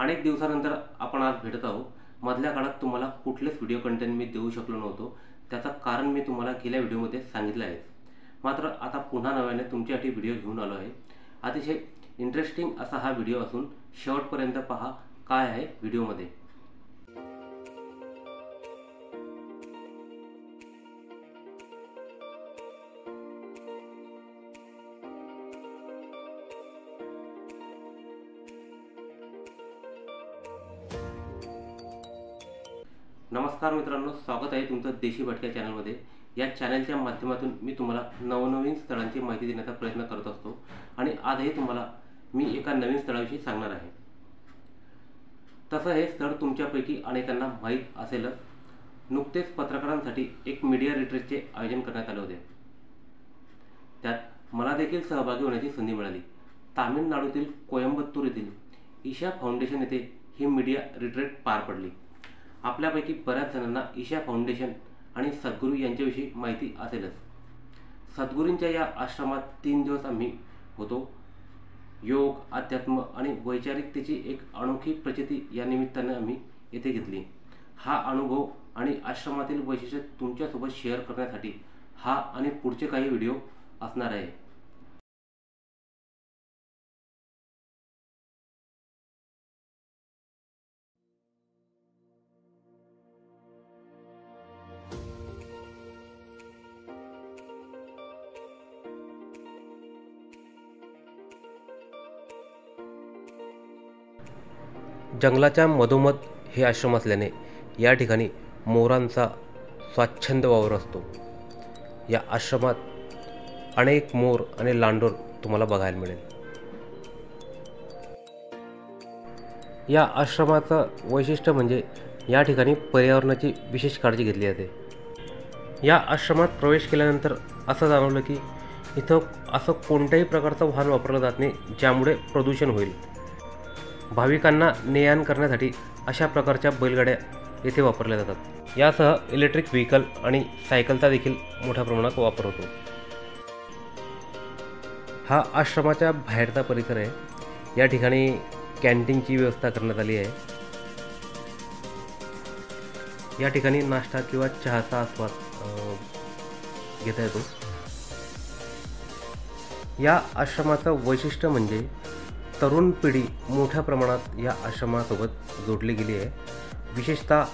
अनेक दिवसानंतर आपण आज भेटत आहोत। मधल्या काळात तुम्हाला कुठलेच व्हिडिओ कंटेंट मी देऊ शकलो नव्हतो, त्याचं कारण मी तुम्हाला गेल्या व्हिडिओमध्ये सांगितलं आहे। मात्र आता पुन्हा नव्याने तुमच्यासाठी व्हिडिओ घेऊन आलो आहे। अतिशय इंटरेस्टिंग असा हा व्हिडिओ असून शेवटपर्यंत पहा काय आहे व्हिडिओमध्ये। नमस्कार मित्रांनो, स्वागत आहे तुमचं देशी भटक्या चॅनलमध्ये। या चॅनलच्या माध्यमातून मी तुम्हाला नवनवीन स्थळांची माहिती देण्याचा प्रयत्न करत असतो आणि आजही तुम्हाला मी एका नवीन स्थळाविषयी सांगणार आहे। तसं हे स्थळ तुमच्यापैकी अनेकांना माहीत असेलच। नुकतेच पत्रकारांसाठी एक मीडिया रिट्रीटचे आयोजन करण्यात आले होते। त्यात मला देखील सहभागी होण्याची संधी मिळाली। तामिळनाडूतील कोयंबत्तूर येथील ईशा फाउंडेशन येथे ही मीडिया रिट्रीट पार पडली। आपल्यापैकी बऱ्याच जणांना ईशा फाउंडेशन आणि सद्गुरू यांच्याविषयी माहिती असेलच। सद्गुरूंच्या या आश्रमात 3 दिवस आम्ही होतो। योग, अध्यात्म आणि वैचारिकतेची एक अनोखी प्रचिती या निमित्ताने आम्ही येथे घेतली। हा अनुभव आणि आश्रमातील वैशिष्ट्य तुमच्यासोबत शेअर करण्यासाठी हा आणि पुढचे काही व्हिडिओ असणार आहे। जंगलाच्या मधोमध हे आश्रम असल्याने या ठिकाणी मोरांचा स्वच्छंद वावर असतो। या आश्रमात अनेक मोर आणि लांडोर तुम्हाला बघायला मिळेल। या आश्रमाचं वैशिष्ट्य म्हणजे या ठिकाणी पर्यावरणाची विशेष काळजी घेतली जाते। या आश्रमात प्रवेश केल्यानंतर असं जाणवलं की इथं असं कोणत्याही प्रकारचं वाहन वापरलं जात नाही ज्यामुळे प्रदूषण होईल। भाविकांना ने-आण करण्यासाठी अशा प्रकारच्या बैलगाड्या येथे वापरल्या जातात। यासह इलेक्ट्रिक व्हेकल आणि सायकलचा देखील मोठ्या प्रमाणात वापर होतो। हा आश्रमाच्या बाहेरचा परिसर आहे। या ठिकाणी कॅन्टीनची व्यवस्था करण्यात आली आहे। या ठिकाणी नाश्ता किंवा चहाचा आस्वाद घेता येतो। या आश्रमाचं वैशिष्ट्य म्हणजे तरुण पिढी मोठ्या प्रमाणात या आश्रमासोबत जोडली गेली आहे। विशेषतः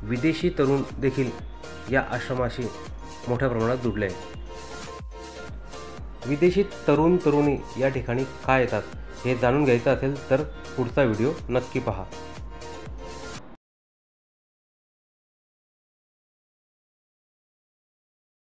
विदेशी तरुण देखील या आश्रमाशी मोठ्या प्रमाणात जोडले आहेत। विदेशी तरुणी या ठिकाणी का येतात हे जाणून घ्यायचं असेल तर पुढचा व्हिडिओ नक्की पहा।